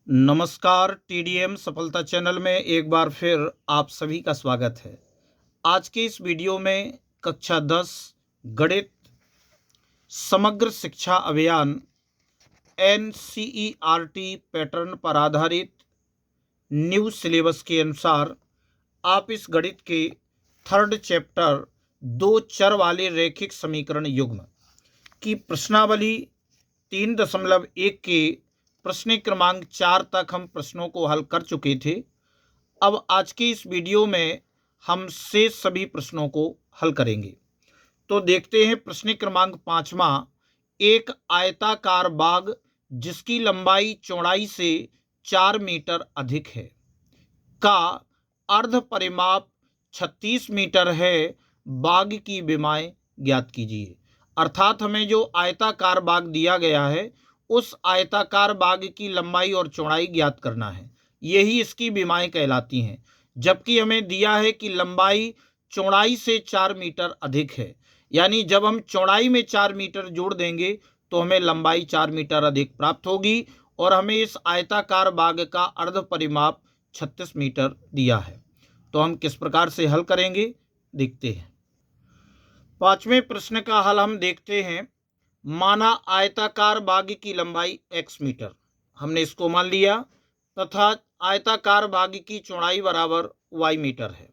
नमस्कार, टीडीएम सफलता चैनल में एक बार फिर आप सभी का स्वागत है। आज के इस वीडियो में कक्षा 10 गणित समग्र शिक्षा अभियान एनसीईआरटी पैटर्न पर आधारित न्यू सिलेबस के अनुसार आप इस गणित के थर्ड चैप्टर दो चर वाले रैखिक समीकरण युग्म की प्रश्नावली 3.1 के प्रश्न क्रमांक 4 तक हम प्रश्नों को हल कर चुके थे। अब आज के इस वीडियो में हम शेष सभी प्रश्नों को हल करेंगे। तो देखते हैं प्रश्न क्रमांक 5वां। एक आयताकार बाग जिसकी लंबाई चौड़ाई से 4 मीटर अधिक है का अर्ध परिमाप 36 मीटर है। बाग की विमाएं ज्ञात कीजिए। अर्थात हमें जो आयताकार बाग दिया गया है उस आयताकार बाग की लंबाई और चौड़ाई ज्ञात करना है, यही इसकी विमाएं कहलाती हैं। जबकि हमें दिया है कि लंबाई चौड़ाई से 4 मीटर अधिक है, यानी जब हम चौड़ाई में 4 मीटर जोड़ देंगे तो हमें लंबाई 4 मीटर अधिक प्राप्त होगी और हमें इस आयताकार बाग का अर्ध परिमाप 36 मीटर दिया है। तो हम किस प्रकार से हल करेंगे देखते हैं। 5वें प्रश्न का हल हम देखते हैं। माना आयताकार बाग की लंबाई x मीटर, हमने इसको मान लिया, तथा आयताकार बाग की चौड़ाई बराबर y मीटर है।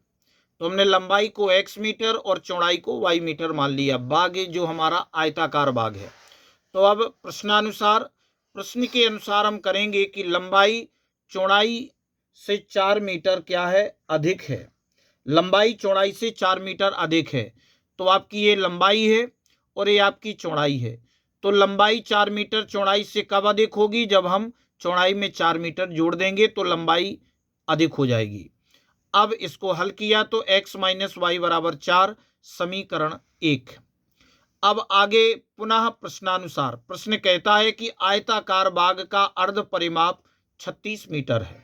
तो हमने लंबाई को x मीटर और चौड़ाई को y मीटर मान लिया। बाग जो हमारा आयताकार बाग है। तो अब प्रश्न के अनुसार हम करेंगे कि लंबाई चौड़ाई से 4 मीटर क्या है, अधिक है। लंबाई चौड़ाई से 4 मीटर अधिक है। तो आपकी ये लंबाई है और ये आपकी चौड़ाई है। तो लंबाई 4 मीटर चौड़ाई से कब अधिक होगी, जब हम चौड़ाई में 4 मीटर जोड़ देंगे तो लंबाई अधिक हो जाएगी। अब इसको हल किया तो x माइनस वाई बराबर 4, समीकरण 1। अब आगे पुनः प्रश्नानुसार प्रश्न कहता है कि आयताकार बाग का अर्ध परिमाप 36 मीटर है।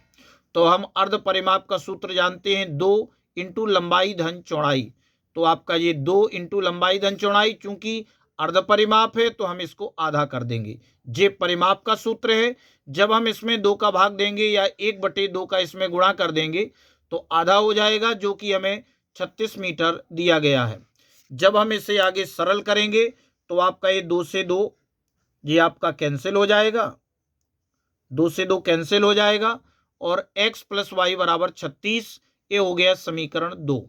तो हम अर्ध परिमाप का सूत्र जानते हैं, 2 इंटू लंबाई धन चौड़ाई। तो आपका ये 2 इंटू लंबाई धन चौड़ाई, चूंकि अर्ध परिमाप है तो हम इसको आधा कर देंगे। जे परिमाप का सूत्र है, जब हम इसमें 2 का भाग देंगे या 1/2 का इसमें गुणा कर देंगे तो आधा हो जाएगा, जो कि हमें 36 मीटर दिया गया है। जब हम इसे आगे सरल करेंगे तो आपका ये 2 से 2 ये आपका कैंसिल हो जाएगा, 2 से 2 कैंसिल हो जाएगा और x प्लस वाई बराबर 36, ये हो गया समीकरण 2।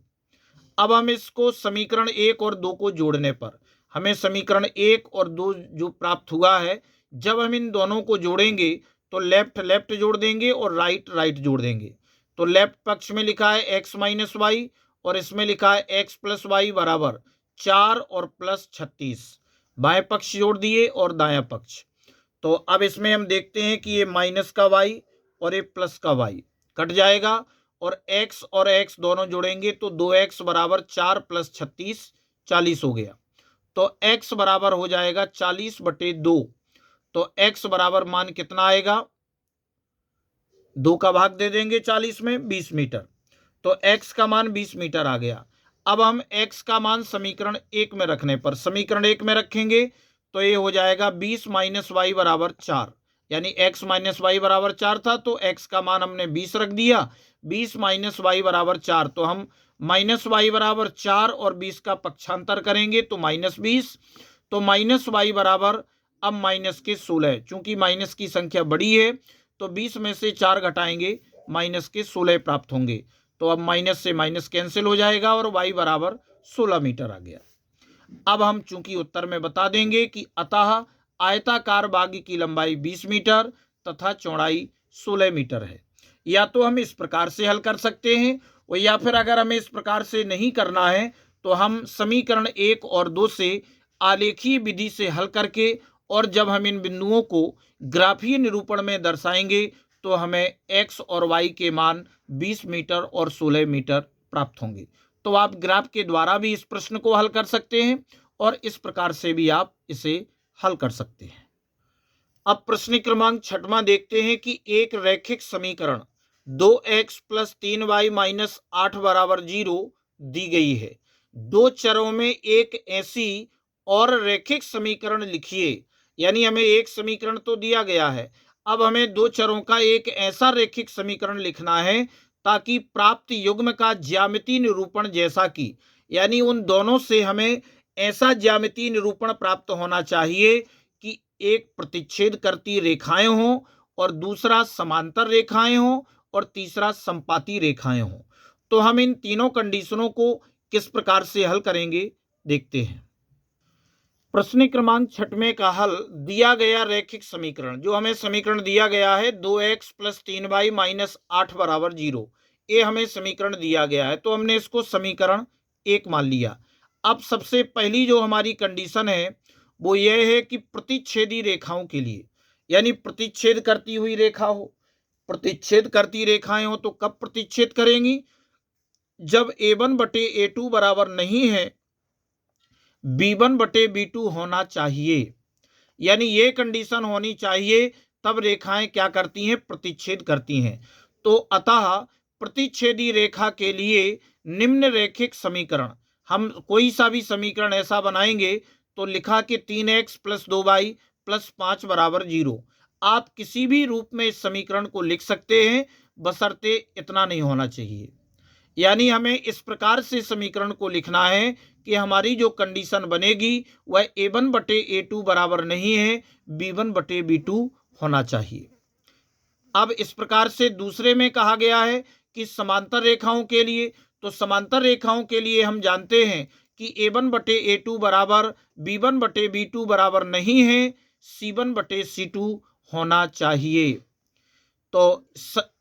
अब हम इसको समीकरण 1 और 2 को जोड़ने पर हमें समीकरण 1 और 2 जो प्राप्त हुआ है, जब हम इन दोनों को जोड़ेंगे तो लेफ्ट लेफ्ट जोड़ देंगे और राइट राइट जोड़ देंगे। तो लेफ्ट पक्ष में लिखा है x माइनस वाई और इसमें लिखा है x प्लस वाई बराबर 4 और प्लस 36। बाएं पक्ष जोड़ दिए और दायां पक्ष। तो अब इसमें हम देखते हैं कि ये माइनस का y और ये प्लस का y कट जाएगा और x और x दोनों जोड़ेंगे तो 2x बराबर 4 प्लस 36 40 हो गया। तो x बराबर हो जाएगा 40/2। तो x बराबर मान कितना आएगा, 2 का भाग दे देंगे 40 में, 20 मीटर। तो x का मान 20 मीटर आ गया। अब हम x का मान समीकरण 1 में रखने पर समीकरण 1 में रखेंगे तो ये हो जाएगा 20 माइनस वाई बराबर 4, यानी x माइनस वाई बराबर 4 था तो x का मान हमने 20 रख दिया। 20 माइनस वाई बराबर 4, तो हम माइनस वाई बराबर 4 और 20 का पक्षांतर करेंगे तो -20। तो माइनस वाई बराबर अब माइनस के 16, चूंकि माइनस की संख्या बड़ी है तो 20 में से 4 घटाएंगे, माइनस के 16 प्राप्त होंगे। तो अब माइनस से माइनस कैंसिल हो जाएगा और y बराबर 16 मीटर आ गया। अब हम चूंकि उत्तर में बता देंगे कि अतः आयताकार बाग की लंबाई 20 मीटर तथा चौड़ाई 16 मीटर है। या तो हम इस प्रकार से हल कर सकते हैं और या फिर अगर हमें इस प्रकार से नहीं करना है तो हम समीकरण 1 और 2 से आलेखीय विधि से हल करके और जब हम इन बिंदुओं को ग्राफीय निरूपण में दर्शाएंगे तो हमें x और y के मान 20 मीटर और 16 मीटर प्राप्त होंगे। तो आप ग्राफ के द्वारा भी इस प्रश्न को हल कर सकते हैं और इस प्रकार से भी आप इसे हल कर सकते हैं। अब प्रश्न क्रमांक 6वां देखते हैं कि एक रैखिक समीकरण 2x प्लस 3y माइनस 8 बराबर 0 दी गई है। दो चरों में एक ऐसी और रैखिक समीकरण लिखिए। यानी हमें एक समीकरण तो दिया गया है, अब हमें दो चरों का एक ऐसा रैखिक समीकरण लिखना है ताकि प्राप्त युग्म का ज्यामितीय निरूपण जैसा कि, यानी उन दोनों से हमें ऐसा ज्यामितीय निरूपण प्राप्त होना चाहिए कि एक प्रतिच्छेद करती रेखाएं हों और दूसरा समांतर रेखाएं हों और तीसरा संपाती रेखाएं हों। तो हम इन तीनों कंडीशनों को किस प्रकार से हल करेंगे देखते हैं। प्रश्न क्रमांक 6 का हल, दिया गया रैखिक समीकरण, जो हमें समीकरण दिया गया है 2x + 3y - 8 = 0, ये हमें समीकरण दिया गया है, तो हमने इसको समीकरण 1 मान लिया। अब सबसे पहली जो हमारी कंडीशन है वो ये है कि प्रतिच्छेदी रेखाओं के लिए, यानी प्रतिच्छेद करती हुई रेखा हो, प्रतिच्छेद करती रेखाएं हो तो कब प्रतिच्छेद करेंगी, जब a1/a2 बराबर नहीं है, b1/b2 होना चाहिए, यानी ये कंडीशन होनी चाहिए, तब रेखाएं क्या करती हैं, प्रतिच्छेद करती हैं। तो अतः प्रतिच्छेदी रेखा के लिए निम्न रैखिक समीकरण, हम कोई सा भी समीकरण ऐसा बनाएंगे तो लिखा कि 3x + 2y + 5 = 0। आप किसी भी रूप में इस समीकरण को लिख सकते हैं, बशर्ते इतना नहीं होना चाहिए, यानी हमें इस प्रकार से समीकरण को लिखना है कि हमारी जो कंडीशन बनेगी वह a1/a2 बराबर नहीं है, b1/b2 होना चाहिए। अब इस प्रकार से दूसरे में कहा गया है कि समांतर रेखाओं के लिए, तो समांतर रेखाओं के लिए हम जानते हैं कि a1/a2 बराबर b1/b2 बराबर नहीं है, c1/c2 होना चाहिए। तो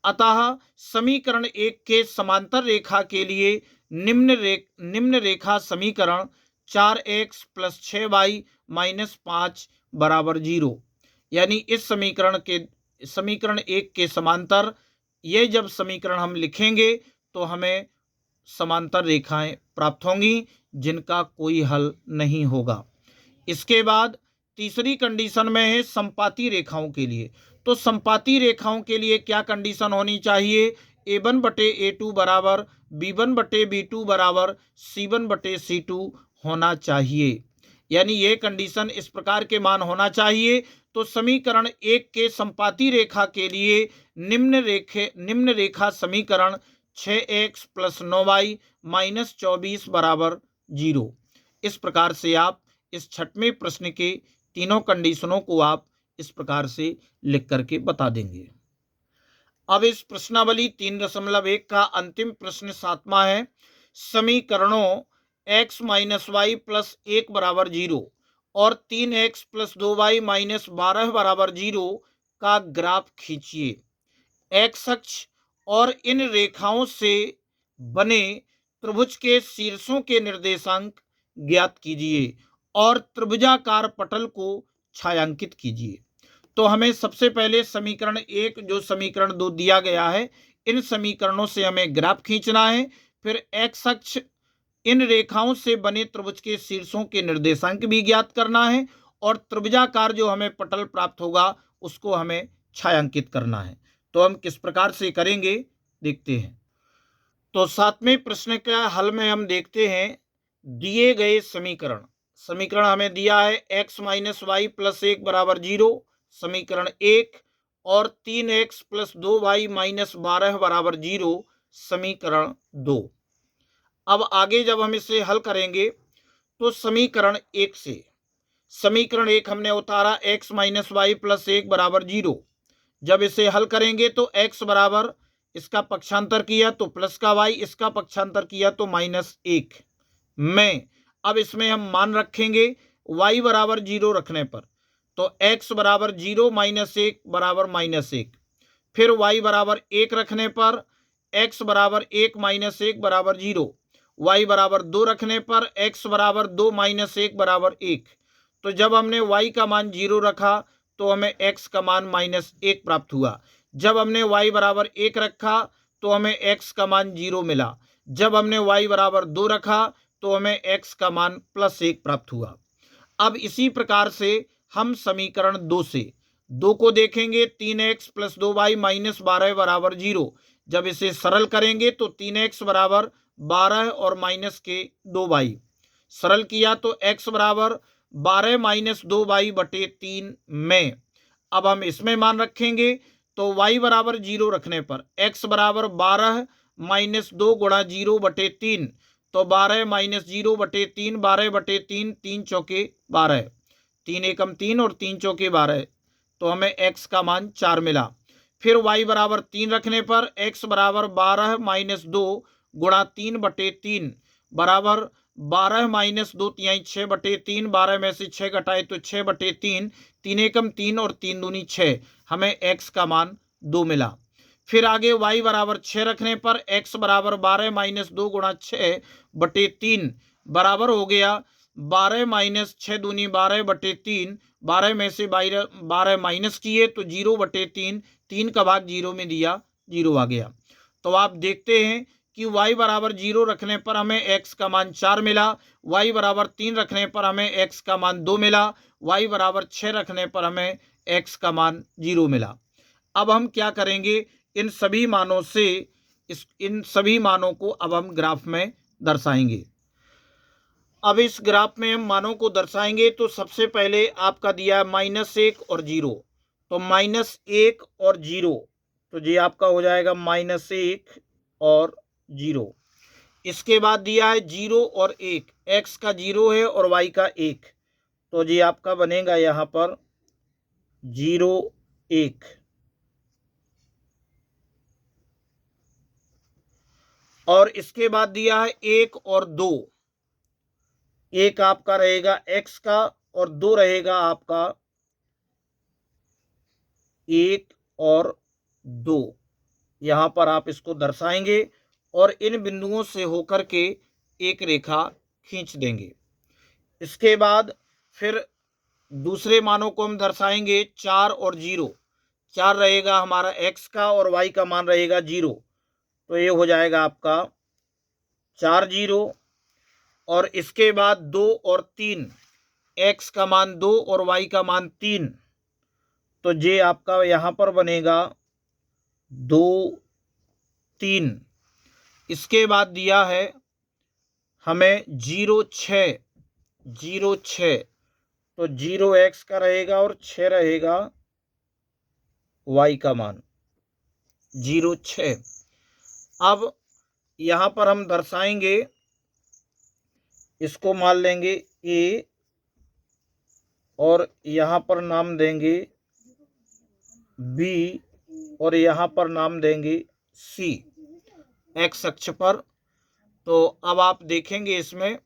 अतः समीकरण 1 के समांतर रेखा के लिए निम्न रेखा समीकरण 4x + 6y - 5 = 0, यानी इस समीकरण 1 के समांतर ये जब समीकरण हम लिखेंगे तो हमें समांतर रेखाएं प्राप्त होंगी जिनका कोई हल नहीं होगा। इसके बाद तीसरी कंडीशन में है संपाती रेखाओं के लिए। तो संपाती रेखाओं के लिए क्या कंडीशन होनी चाहिए, a1/a2 बराबर b1/b2 बराबर c1/c2 होना चाहिए, यानी ये कंडीशन इस प्रकार के मान होना चाहिए। तो समीकरण 1 के संपाती रेखा के लिए निम्न रेखा समीकरण 6x + 9y - 24 = 0। इस प्रकार से आप इस 6वें प्रश्न के तीनों कंडीशनों को आप इस प्रकार से लिख करके बता देंगे। अब इस प्रश्नावली 3.1 का अंतिम प्रश्न 7वां है, समीकरणों x - y + 1 = 0 और 3x + 2y - 12 = 0 का ग्राफ खींचिए। x अक्ष और इन रेखाओं से बने त्रिभुज के शीर्षों के निर्देशांक ज्ञात कीजिए और त्रिभुजाकार पटल को छायांकित कीजिए। तो हमें सबसे पहले समीकरण 1 जो समीकरण 2 दिया गया है, इन समीकरणों से हमें ग्राफ खींचना है, फिर x अक्ष इन रेखाओं से बने त्रिभुज के शीर्षों के निर्देशांक भी ज्ञात करना है और त्रिभुजाकार जो हमें पटल प्राप्त होगा उसको हमें छायांकित करना है। तो हम किस प्रकार से करेंगे देखते हैं। तो 7वें प्रश्न का हल में हम देखते हैं, दिए गए समीकरण हमें दिया है x - y + 1 = 0, समीकरण 1, और 3x + 2y - 12 = 0, समीकरण 2। अब आगे जब हम इसे हल करेंगे तो समीकरण 1 से, समीकरण 1 हमने उतारा x - y + 1 = 0, जब इसे हल करेंगे तो x बराबर, इसका पक्षांतर किया तो प्लस का y, इसका पक्षांतर किया तो -1 में। अब इसमें हम मान रखेंगे y बराबर 0 रखने पर, तो x बराबर 0 - 1 बराबर -1, फिर y बराबर 1 रखने पर x बराबर 1 - 1 बराबर 0, y बराबर 2 रखने पर x बराबर 2 - 1 बराबर 1। तो जब हमने y का मान 0 रखा तो हमें x का मान -1 प्राप्त हुआ। जब हमने y बराबर 1 रखा तो हमें x का मान 0 मिला। जब हमने y बराबर 2 रखा तो हमें x का मान +1 प्राप्त हुआ। अब इसी प्रकार से हम समीकरण 2 से 2 को देखेंगे, 3x + 2y - 12 = 0, जब इसे सरल करेंगे तो 3x बराबर 12 और माइनस के 2y, सरल किया तो x बराबर 12 - 2y/3 में। अब हम इसमें मान रखेंगे तो y बराबर 0 रखने पर x बराबर 12 माइनस 2 गुणा 0/3, तो 12 माइनस 0/3, 12/3, 3 चौके 12, 3 एकम 3 और 3 चौके 12, तो हमें x का मान 4 मिला। फिर y बराबर 3 रखने पर x बराबर 12 माइनस 2 गुणा 3/3 बराबर 12 माइनस 2 तिहाई 6/3, 12 में से 6 घटाए तो 6/3, 3 एकम 3 और 3 दूनी 6, हमें x का मान 2 मिला। फिर आगे y बराबर 6 रखने पर x बराबर 12 माइनस 2 गुणा 6/3 बराबर हो गया 12 माइनस 6 दूनी 12/3, 12 में से 12 माइनस किए तो 0/3, 3 का भाग 0 में दिया, 0 आ गया। तो आप देखते हैं कि y बराबर 0 रखने पर हमें x का मान 4 मिला, y बराबर 3 रखने पर हमें x का मान 2 मिला, y बराबर 6 रखने पर हमें x का मान 0 मिला। अब हम क्या करेंगे, इन सभी मानों से इन सभी मानों को अब हम ग्राफ में दर्शाएंगे। अब इस ग्राफ में हम मानों को दर्शाएंगे तो सबसे पहले आपका दिया है -1 और 0, तो -1 और 0, तो ये आपका हो जाएगा -1 और 0। इसके बाद दिया है 0 और 1, x का 0 है और y का 1, तो ये आपका बनेगा यहाँ पर 0 1। और इसके बाद दिया है 1 और 2, एक आपका रहेगा x का और 2 रहेगा आपका 1 और 2। यहाँ पर आप इसको दर्शाएंगे और इन बिंदुओं से होकर के एक रेखा खींच देंगे। इसके बाद फिर दूसरे मानों को हम दर्शाएंगे 4 और 0, 4 रहेगा हमारा x का और y का मान रहेगा 0, तो ये हो जाएगा आपका 4 0। और इसके बाद 2 और 3, x का मान 2 और y का मान 3, तो ये आपका यहाँ पर बनेगा 2 3। इसके बाद दिया है हमें 0 6, 0 6, तो 0 x का रहेगा और 6 रहेगा y का मान 0 6। अब यहाँ पर हम दर्शाएंगे, इसको मान लेंगे a और यहाँ पर नाम देंगे b और यहाँ पर नाम देंगे c x अक्ष पर। तो अब आप देखेंगे इसमें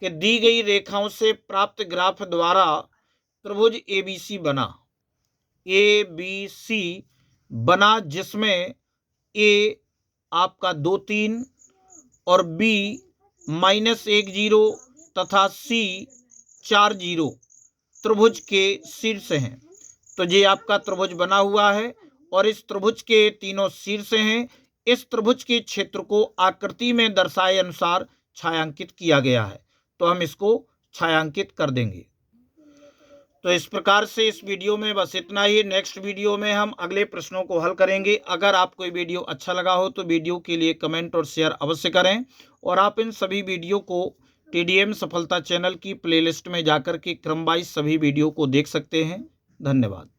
कि दी गई रेखाओं से प्राप्त ग्राफ द्वारा त्रिभुज ABC बना, ABC बना, जिसमें a आपका 2 3 और b -1 0 तथा c 4 0 त्रिभुज के शीर्ष हैं। तो ये आपका त्रिभुज बना हुआ है और इस त्रिभुज के तीनों शीर्ष हैं। इस त्रिभुज के क्षेत्र को आकृति में दर्शाए अनुसार छायांकित किया गया है, तो हम इसको छायांकित कर देंगे। तो इस प्रकार से इस वीडियो में बस इतना ही। नेक्स्ट वीडियो में हम अगले प्रश्नों को हल करेंगे। अगर आपको ये वीडियो अच्छा लगा हो तो वीडियो के लिए कमेंट और शेयर अवश्य करें, और आप इन सभी वीडियो को TDM सफलता चैनल की प्लेलिस्ट में जाकर के क्रमवाइज सभी वीडियो को देख सकते हैं। धन्यवाद।